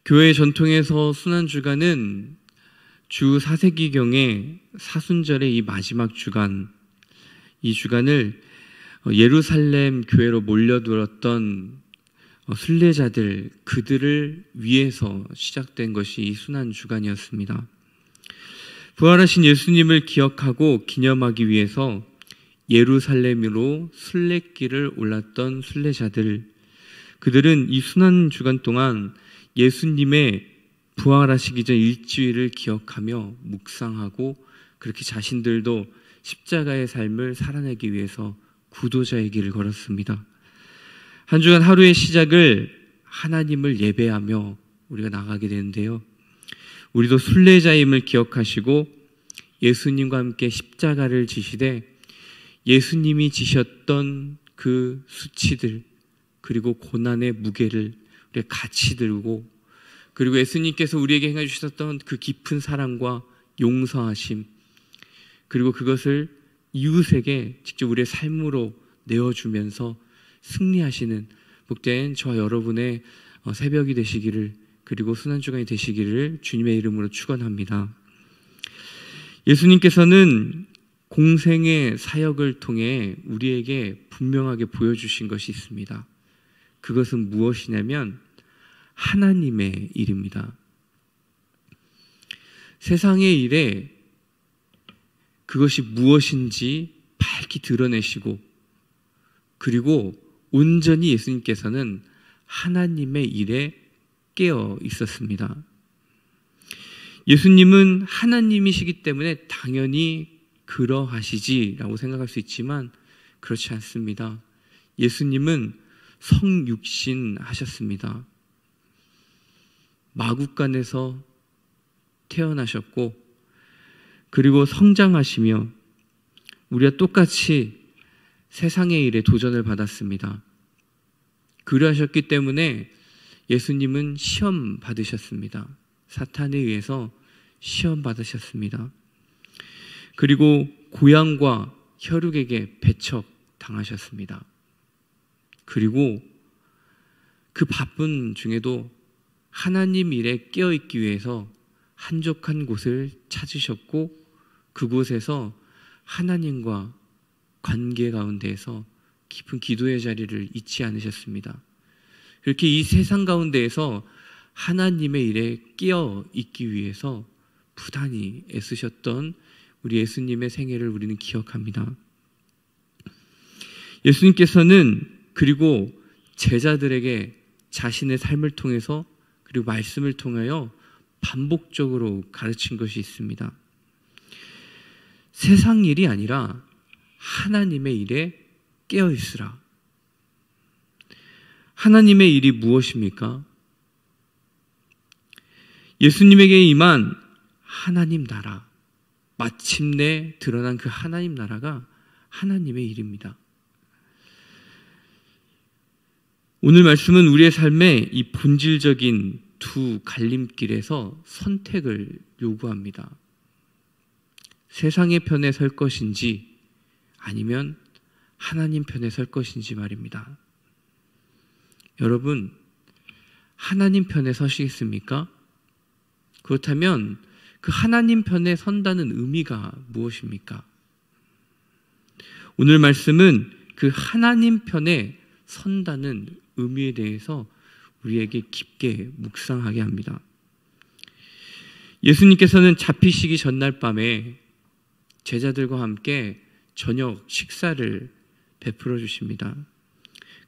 교회 전통에서 순환주간은 주 4세기경에 사순절의 이 마지막 주간, 이 주간을 예루살렘 교회로 몰려들었던 순례자들, 그들을 위해서 시작된 것이 이 순환주간이었습니다. 부활하신 예수님을 기억하고 기념하기 위해서 예루살렘으로 순례길을 올랐던 순례자들, 그들은 이 순환주간 동안 예수님의 부활하시기 전 일주일을 기억하며 묵상하고 그렇게 자신들도 십자가의 삶을 살아내기 위해서 구도자의 길을 걸었습니다. 한 주간 하루의 시작을 하나님을 예배하며 우리가 나가게 되는데요. 우리도 순례자임을 기억하시고 예수님과 함께 십자가를 지시되 예수님이 지셨던 그 수치들 그리고 고난의 무게를 우리가 같이 들고, 그리고 예수님께서 우리에게 행해 주셨던 그 깊은 사랑과 용서하심, 그리고 그것을 이웃에게 직접 우리의 삶으로 내어주면서 승리하시는 복된 저와 여러분의 새벽이 되시기를, 그리고 순환주간이 되시기를 주님의 이름으로 축원합니다. 예수님께서는 공생의 사역을 통해 우리에게 분명하게 보여주신 것이 있습니다. 그것은 무엇이냐면 하나님의 일입니다. 세상의 일에 그것이 무엇인지 밝히 드러내시고, 그리고 온전히 예수님께서는 하나님의 일에 깨어 있었습니다. 예수님은 하나님이시기 때문에 당연히 그러하시지라고 생각할 수 있지만 그렇지 않습니다. 예수님은 성육신 하셨습니다. 마구간에서 태어나셨고, 그리고 성장하시며 우리와 똑같이 세상의 일에 도전을 받았습니다. 그러하셨기 때문에 예수님은 시험 받으셨습니다. 사탄에 의해서 시험 받으셨습니다. 그리고 고향과 혈육에게 배척 당하셨습니다. 그리고 그 바쁜 중에도 하나님 일에 깨어있기 위해서 한적한 곳을 찾으셨고, 그곳에서 하나님과 관계 가운데에서 깊은 기도의 자리를 잊지 않으셨습니다. 그렇게 이 세상 가운데에서 하나님의 일에 깨어있기 위해서 부단히 애쓰셨던 우리 예수님의 생애를 우리는 기억합니다. 예수님께서는 그리고 제자들에게 자신의 삶을 통해서 그리고 말씀을 통하여 반복적으로 가르친 것이 있습니다. 세상 일이 아니라 하나님의 일에 깨어있으라. 하나님의 일이 무엇입니까? 예수님에게 임한 하나님 나라, 마침내 드러난 그 하나님 나라가 하나님의 일입니다. 오늘 말씀은 우리의 삶에 이 본질적인 두 갈림길에서 선택을 요구합니다. 세상의 편에 설 것인지 아니면 하나님 편에 설 것인지 말입니다. 여러분, 하나님 편에 서시겠습니까? 그렇다면 그 하나님 편에 선다는 의미가 무엇입니까? 오늘 말씀은 그 하나님 편에 선다는 의미에 대해서 우리에게 깊게 묵상하게 합니다. 예수님께서는 잡히시기 전날 밤에 제자들과 함께 저녁 식사를 베풀어 주십니다.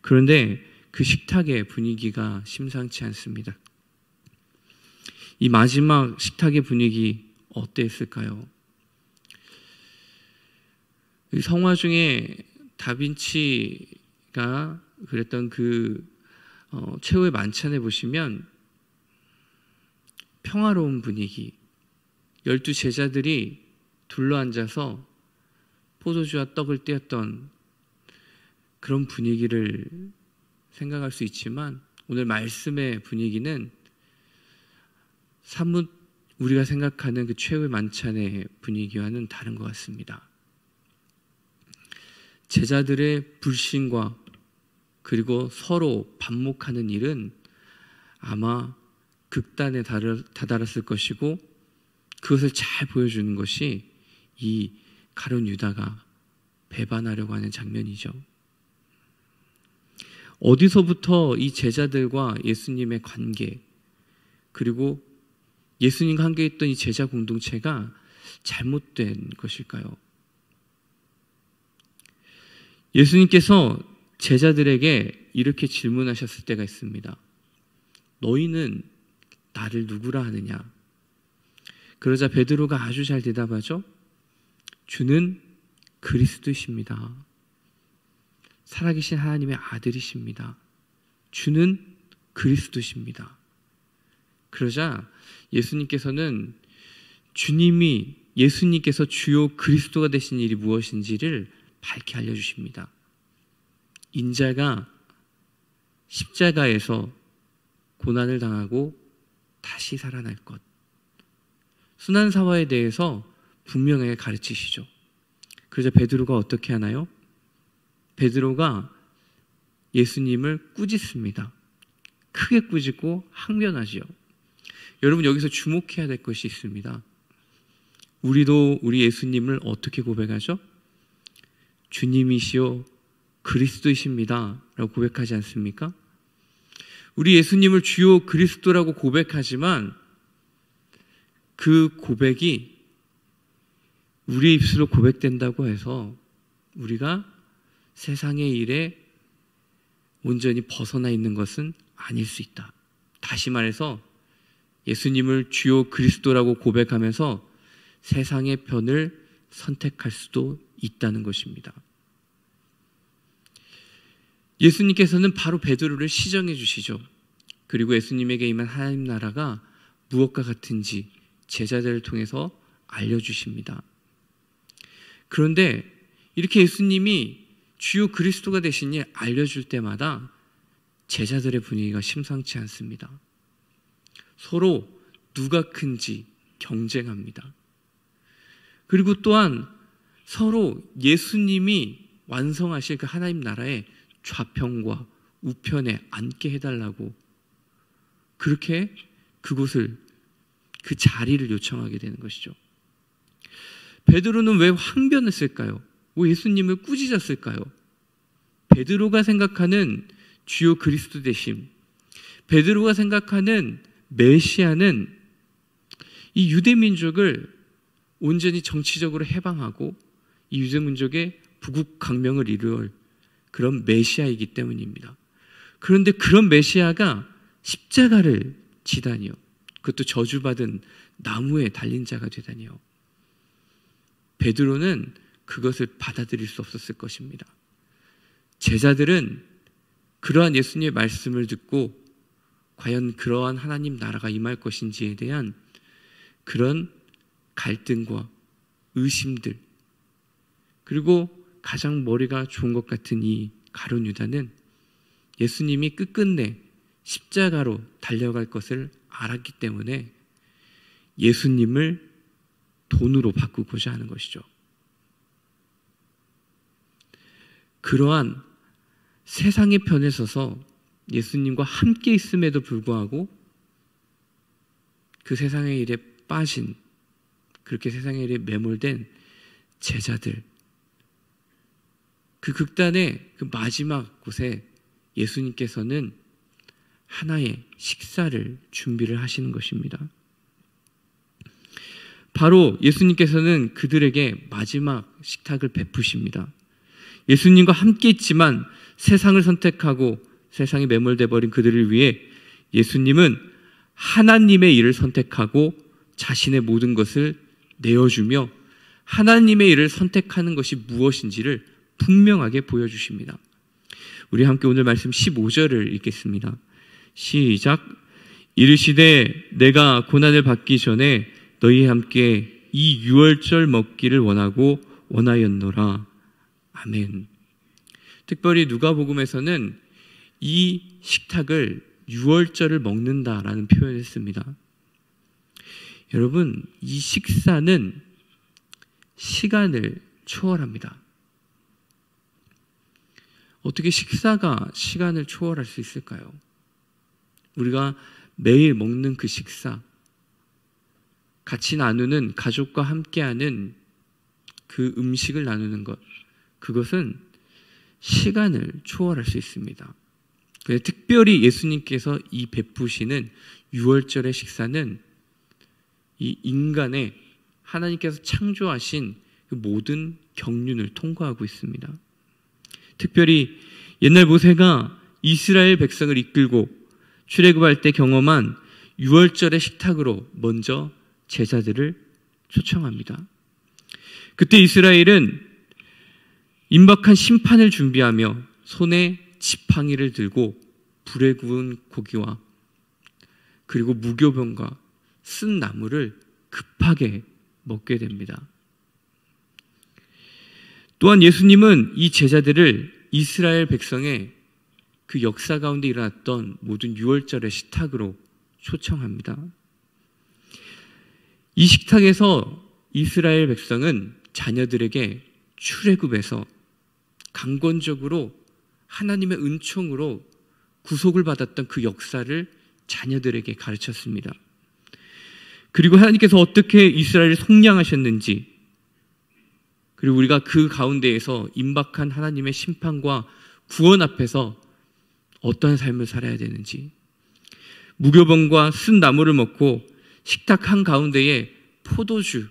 그런데 그 식탁의 분위기가 심상치 않습니다. 이 마지막 식탁의 분위기 어땠을까요? 성화 중에 다빈치가 그랬던 그 최후의 만찬에 보시면 평화로운 분위기, 12 제자들이 둘러앉아서 포도주와 떡을 떼었던 그런 분위기를 생각할 수 있지만, 오늘 말씀의 분위기는 사뭇 우리가 생각하는 그 최후의 만찬의 분위기와는 다른 것 같습니다. 제자들의 불신과 그리고 서로 반목하는 일은 아마 극단에 다다랐을 것이고 그것을 잘 보여주는 것이 이 가룟 유다가 배반하려고 하는 장면이죠. 어디서부터 이 제자들과 예수님의 관계, 그리고 예수님과 함께했던 이 제자 공동체가 잘못된 것일까요? 예수님께서 제자들에게 이렇게 질문하셨을 때가 있습니다. 너희는 나를 누구라 하느냐? 그러자 베드로가 아주 잘 대답하죠. 주는 그리스도이십니다. 살아계신 하나님의 아들이십니다. 주는 그리스도십니다. 그러자 예수님께서는 예수님께서 주요 그리스도가 되신 일이 무엇인지를 밝히 알려주십니다. 인자가 십자가에서 고난을 당하고 다시 살아날 것, 순환사화에 대해서 분명하게 가르치시죠. 그러자 베드로가 어떻게 하나요? 베드로가 예수님을 꾸짖습니다. 크게 꾸짖고 항변하지요. 여러분, 여기서 주목해야 될 것이 있습니다. 우리도 우리 예수님을 어떻게 고백하죠? 주님이시오 그리스도이십니다 라고 고백하지 않습니까? 우리 예수님을 주요 그리스도라고 고백하지만 그 고백이 우리의 입술로 고백된다고 해서 우리가 세상의 일에 온전히 벗어나 있는 것은 아닐 수 있다. 다시 말해서 예수님을 주요 그리스도라고 고백하면서 세상의 편을 선택할 수도 있다는 것입니다. 예수님께서는 바로 베드로를 시정해 주시죠. 그리고 예수님에게 임한 하나님 나라가 무엇과 같은지 제자들을 통해서 알려주십니다. 그런데 이렇게 예수님이 주요 그리스도가 되신 일 알려줄 때마다 제자들의 분위기가 심상치 않습니다. 서로 누가 큰지 경쟁합니다. 그리고 또한 서로 예수님이 완성하실 그 하나님 나라의 좌편과 우편에 앉게 해달라고 그렇게 그곳을, 그 자리를 요청하게 되는 것이죠. 베드로는 왜 항변했을까요? 왜 예수님을 꾸짖었을까요? 베드로가 생각하는 주요 그리스도 되심, 베드로가 생각하는 메시아는 이 유대민족을 온전히 정치적으로 해방하고 이 유대민족의 부국강명을 이룰 그런 메시아이기 때문입니다. 그런데 그런 메시아가 십자가를 지다니요, 그것도 저주받은 나무에 달린 자가 되다니요. 베드로는 그것을 받아들일 수 없었을 것입니다. 제자들은 그러한 예수님의 말씀을 듣고 과연 그러한 하나님 나라가 임할 것인지에 대한 그런 갈등과 의심들, 그리고 가장 머리가 좋은 것 같은 이 가룟 유다는 예수님이 끝끝내 십자가로 달려갈 것을 알았기 때문에 예수님을 돈으로 바꾸고자 하는 것이죠. 그러한 세상의 편에 서서 예수님과 함께 있음에도 불구하고 그 세상의 일에 빠진, 그렇게 세상의 일에 매몰된 제자들, 그 극단의 그 마지막 곳에 예수님께서는 하나의 식사를 준비를 하시는 것입니다. 바로 예수님께서는 그들에게 마지막 식탁을 베푸십니다. 예수님과 함께 있지만 세상을 선택하고 세상에 매몰돼 버린 그들을 위해 예수님은 하나님의 일을 선택하고 자신의 모든 것을 내어주며 하나님의 일을 선택하는 것이 무엇인지를 분명하게 보여주십니다. 우리 함께 오늘 말씀 15절을 읽겠습니다. 시작. 이르시되 내가 고난을 받기 전에 너희와 함께 이 유월절 먹기를 원하였노라. 아멘. 특별히 누가복음에서는 이 식탁을 유월절을 먹는다라는 표현을 했습니다. 여러분, 이 식사는 시간을 초월합니다. 어떻게 식사가 시간을 초월할 수 있을까요? 우리가 매일 먹는 그 식사, 같이 나누는 가족과 함께하는 그 음식을 나누는 것, 그것은 시간을 초월할 수 있습니다. 특별히 예수님께서 이 베푸시는 유월절의 식사는 이 인간의 하나님께서 창조하신 그 모든 경륜을 통과하고 있습니다. 특별히 옛날 모세가 이스라엘 백성을 이끌고 출애굽할 때 경험한 유월절의 식탁으로 먼저 제자들을 초청합니다. 그때 이스라엘은 임박한 심판을 준비하며 손에 지팡이를 들고 불에 구운 고기와 그리고 무교병과 쓴 나물을 급하게 먹게 됩니다. 또한 예수님은 이 제자들을 이스라엘 백성의 그 역사 가운데 일어났던 모든 유월절의 식탁으로 초청합니다. 이 식탁에서 이스라엘 백성은 자녀들에게 출애굽에서 강권적으로 하나님의 은총으로 구속을 받았던 그 역사를 자녀들에게 가르쳤습니다. 그리고 하나님께서 어떻게 이스라엘을 속량하셨는지, 그리고 우리가 그 가운데에서 임박한 하나님의 심판과 구원 앞에서 어떠한 삶을 살아야 되는지, 무교병과 쓴 나물을 먹고 식탁 한가운데에 포도주,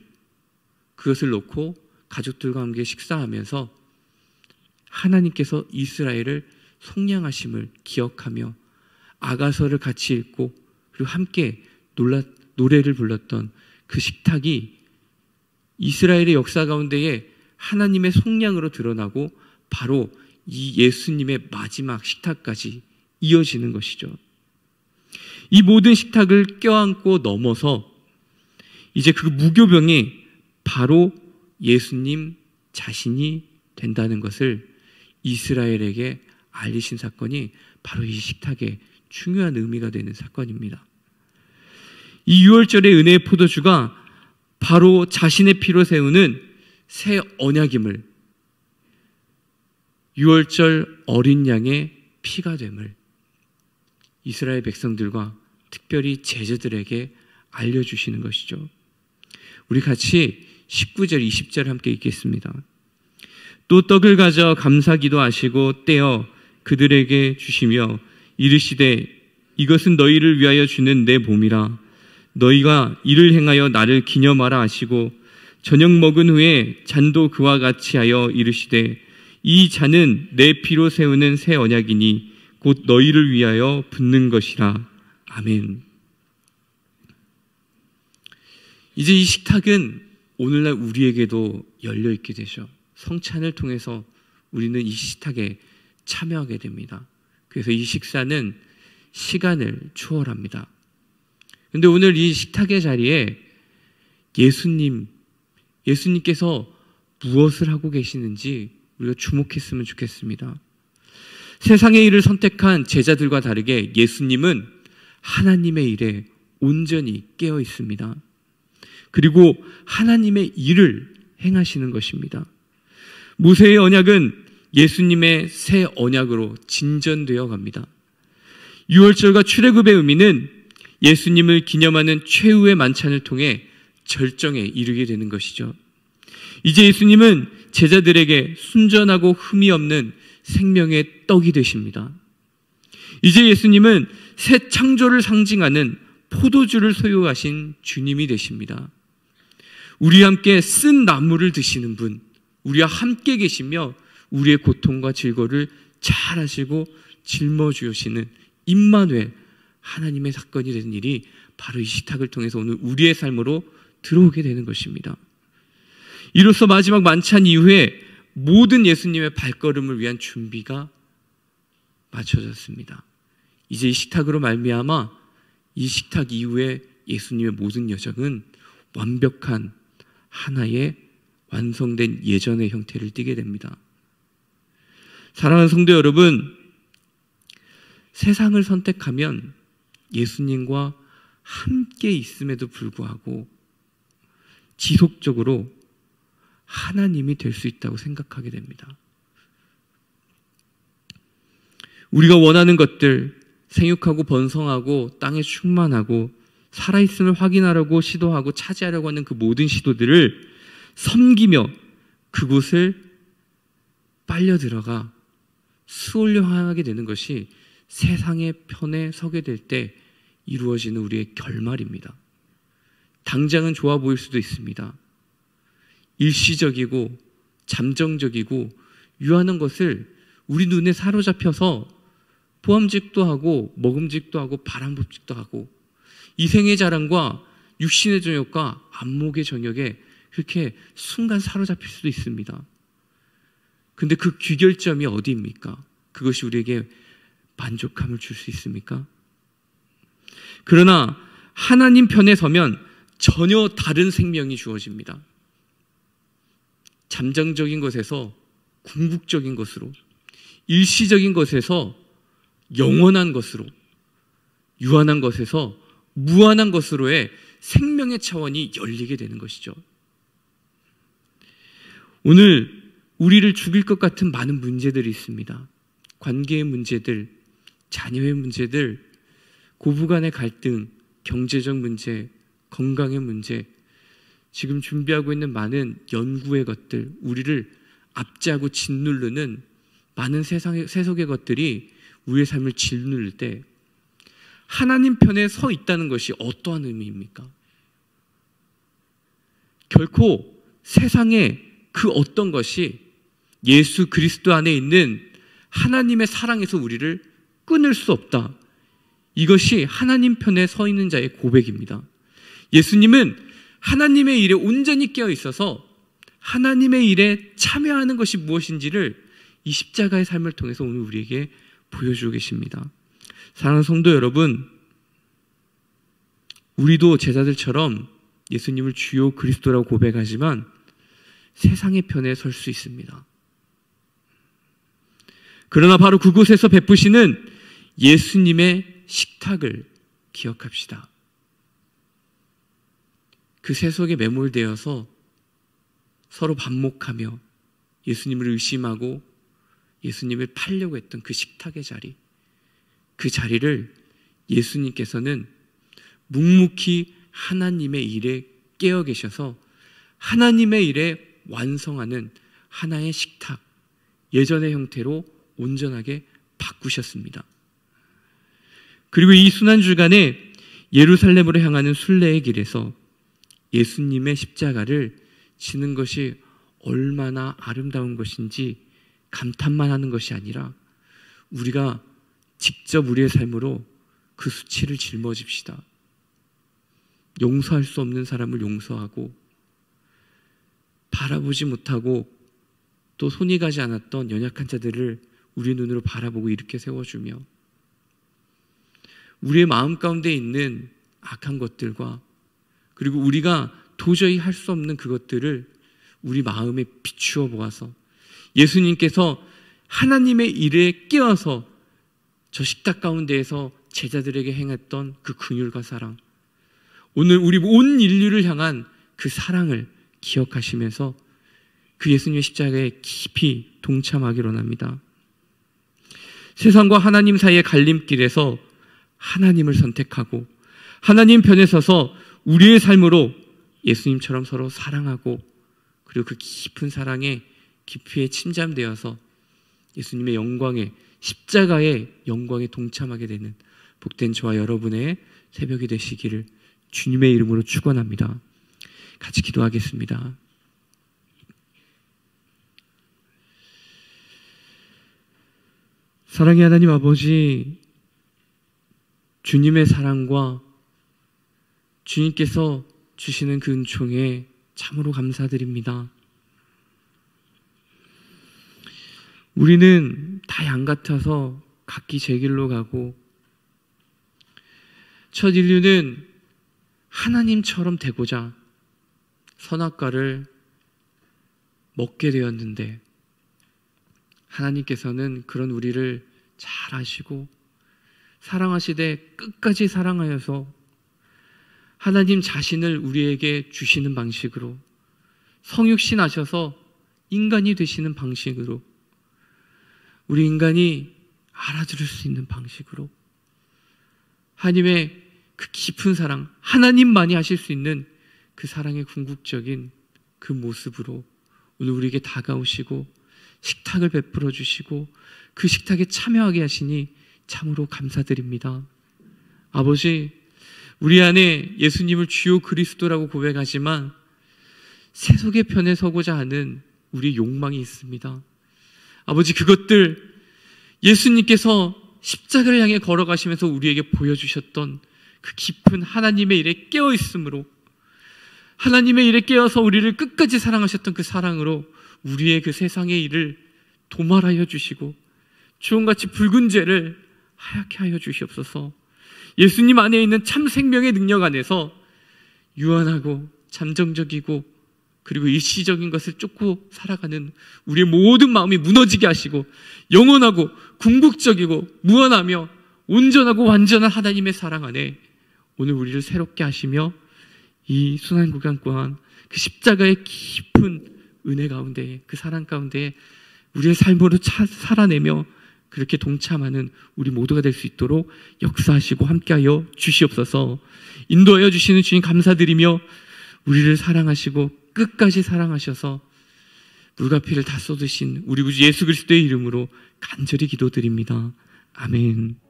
그것을 놓고 가족들과 함께 식사하면서 하나님께서 이스라엘을 속량하심을 기억하며 아가서를 같이 읽고 그리고 함께 노래를 불렀던 그 식탁이 이스라엘의 역사 가운데에 하나님의 속량으로 드러나고 바로 이 예수님의 마지막 식탁까지 이어지는 것이죠. 이 모든 식탁을 껴안고 넘어서 이제 그 무교병이 바로 예수님 자신이 된다는 것을 이스라엘에게 알리신 사건이 바로 이 식탁의 중요한 의미가 되는 사건입니다. 이 유월절의 은혜의 포도주가 바로 자신의 피로 세우는 새 언약임을, 유월절 어린 양의 피가 됨을 이스라엘 백성들과 특별히 제자들에게 알려주시는 것이죠. 우리 같이 19절, 20절 함께 읽겠습니다. 또 떡을 가져 감사기도 하시고 떼어 그들에게 주시며 이르시되 이것은 너희를 위하여 주는 내 몸이라. 너희가 이를 행하여 나를 기념하라 하시고 저녁 먹은 후에 잔도 그와 같이 하여 이르시되 이 잔은 내 피로 세우는 새 언약이니 곧 너희를 위하여 붓는 것이라. 아멘. 이제 이 식탁은 오늘날 우리에게도 열려 있게 되죠. 성찬을 통해서 우리는 이 식탁에 참여하게 됩니다. 그래서 이 식사는 시간을 초월합니다. 그런데 오늘 이 식탁의 자리에 예수님께서 무엇을 하고 계시는지 우리가 주목했으면 좋겠습니다. 세상의 일을 선택한 제자들과 다르게 예수님은 하나님의 일에 온전히 깨어 있습니다. 그리고 하나님의 일을 행하시는 것입니다. 모세의 언약은 예수님의 새 언약으로 진전되어 갑니다. 유월절과 출애굽의 의미는 예수님을 기념하는 최후의 만찬을 통해 절정에 이르게 되는 것이죠. 이제 예수님은 제자들에게 순전하고 흠이 없는 생명의 떡이 되십니다. 이제 예수님은 새 창조를 상징하는 포도주를 소유하신 주님이 되십니다. 우리와 함께 쓴 나물을 드시는 분, 우리와 함께 계시며 우리의 고통과 질고를 잘 아시고 짊어주시는 임마누엘, 하나님의 사건이 되는 일이 바로 이 식탁을 통해서 오늘 우리의 삶으로 들어오게 되는 것입니다. 이로써 마지막 만찬 이후에 모든 예수님의 발걸음을 위한 준비가 마쳐졌습니다. 이제 이 식탁으로 말미암아 이 식탁 이후에 예수님의 모든 여정은 완벽한 하나의 완성된 예전의 형태를 띠게 됩니다. 사랑하는 성도 여러분, 세상을 선택하면 예수님과 함께 있음에도 불구하고 지속적으로 하나님이 될 수 있다고 생각하게 됩니다. 우리가 원하는 것들, 생육하고 번성하고 땅에 충만하고 살아있음을 확인하려고 시도하고 차지하려고 하는 그 모든 시도들을 섬기며 그곳을 빨려 들어가 수월로 향하게 되는 것이 세상의 편에 서게 될 때 이루어지는 우리의 결말입니다. 당장은 좋아 보일 수도 있습니다. 일시적이고 잠정적이고 유한한 것을 우리 눈에 사로잡혀서 보암직도 하고 먹음직도 하고 바람직도 하고 이생의 자랑과 육신의 정욕과 안목의 정욕에 그렇게 순간 사로잡힐 수도 있습니다. 근데 그 귀결점이 어디입니까? 그것이 우리에게 만족함을 줄 수 있습니까? 그러나 하나님 편에 서면 전혀 다른 생명이 주어집니다. 잠정적인 것에서 궁극적인 것으로, 일시적인 것에서 영원한 것으로, 유한한 것에서 무한한 것으로의 생명의 차원이 열리게 되는 것이죠. 오늘 우리를 죽일 것 같은 많은 문제들이 있습니다. 관계의 문제들, 자녀의 문제들, 고부간의 갈등, 경제적 문제, 건강의 문제, 지금 준비하고 있는 많은 연구의 것들, 우리를 압제하고 짓누르는 많은 세속의 것들이 우리의 삶을 짓누를 때 하나님 편에 서 있다는 것이 어떠한 의미입니까? 결코 세상의 그 어떤 것이 예수 그리스도 안에 있는 하나님의 사랑에서 우리를 끊을 수 없다. 이것이 하나님 편에 서 있는 자의 고백입니다. 예수님은 하나님의 일에 온전히 깨어 있어서 하나님의 일에 참여하는 것이 무엇인지를 이 십자가의 삶을 통해서 오늘 우리에게 보여주고 계십니다. 사랑하는 성도 여러분, 우리도 제자들처럼 예수님을 주요 그리스도라고 고백하지만 세상의 편에 설 수 있습니다. 그러나 바로 그곳에서 베푸시는 예수님의 식탁을 기억합시다. 그 세속에 매몰되어서 서로 반목하며 예수님을 의심하고 예수님을 팔려고 했던 그 식탁의 자리, 그 자리를 예수님께서는 묵묵히 하나님의 일에 깨어 계셔서 하나님의 일에 완성하는 하나의 식탁, 예전의 형태로 온전하게 바꾸셨습니다. 그리고 이 순환주간에 예루살렘으로 향하는 순례의 길에서 예수님의 십자가를 지는 것이 얼마나 아름다운 것인지 감탄만 하는 것이 아니라 우리가 직접 우리의 삶으로 그 수치를 짊어집시다. 용서할 수 없는 사람을 용서하고 바라보지 못하고 또 손이 가지 않았던 연약한 자들을 우리 눈으로 바라보고 일으켜 세워주며 우리의 마음 가운데 있는 악한 것들과 그리고 우리가 도저히 할 수 없는 그것들을 우리 마음에 비추어 보아서 예수님께서 하나님의 일에 끼어서 저 식탁 가운데에서 제자들에게 행했던 그 긍휼과 사랑, 오늘 우리 온 인류를 향한 그 사랑을 기억하시면서 그 예수님의 십자가에 깊이 동참하기로 합니다. 세상과 하나님 사이의 갈림길에서 하나님을 선택하고 하나님 편에 서서 우리의 삶으로 예수님처럼 서로 사랑하고 그리고 그 깊은 사랑의 깊이에 침잠되어서 예수님의 영광에 십자가의 영광에 동참하게 되는 복된 저와 여러분의 새벽이 되시기를 주님의 이름으로 축원합니다. 같이 기도하겠습니다. 사랑의 하나님 아버지, 주님의 사랑과 주님께서 주시는 그 은총에 참으로 감사드립니다. 우리는 다 양 같아서 각기 제 길로 가고 첫 인류는 하나님처럼 되고자 선악과를 먹게 되었는데 하나님께서는 그런 우리를 잘 아시고 사랑하시되 끝까지 사랑하여서 하나님 자신을 우리에게 주시는 방식으로 성육신 하셔서 인간이 되시는 방식으로 우리 인간이 알아들을 수 있는 방식으로 하나님의 그 깊은 사랑, 하나님만이 하실 수 있는 그 사랑의 궁극적인 그 모습으로 오늘 우리에게 다가오시고 식탁을 베풀어 주시고 그 식탁에 참여하게 하시니 참으로 감사드립니다. 아버지, 우리 안에 예수님을 주요 그리스도라고 고백하지만 세속의 편에 서고자 하는 우리의 욕망이 있습니다. 아버지, 그것들 예수님께서 십자가를 향해 걸어가시면서 우리에게 보여주셨던 그 깊은 하나님의 일에 깨어있음으로, 하나님의 일에 깨어서 우리를 끝까지 사랑하셨던 그 사랑으로 우리의 그 세상의 일을 도말하여 주시고 주홍같이 붉은 죄를 하얗게 하여 주시옵소서. 예수님 안에 있는 참 생명의 능력 안에서 유한하고 잠정적이고 그리고 일시적인 것을 쫓고 살아가는 우리의 모든 마음이 무너지게 하시고 영원하고 궁극적이고 무한하며 온전하고 완전한 하나님의 사랑 안에 오늘 우리를 새롭게 하시며 이 순환구간 동안 그 십자가의 깊은 은혜 가운데, 그 사랑 가운데 우리의 삶으로 살아내며 그렇게 동참하는 우리 모두가 될 수 있도록 역사하시고 함께하여 주시옵소서. 인도하여 주시는 주님 감사드리며 우리를 사랑하시고 끝까지 사랑하셔서 물과 피를 다 쏟으신 우리 구주 예수 그리스도의 이름으로 간절히 기도드립니다. 아멘.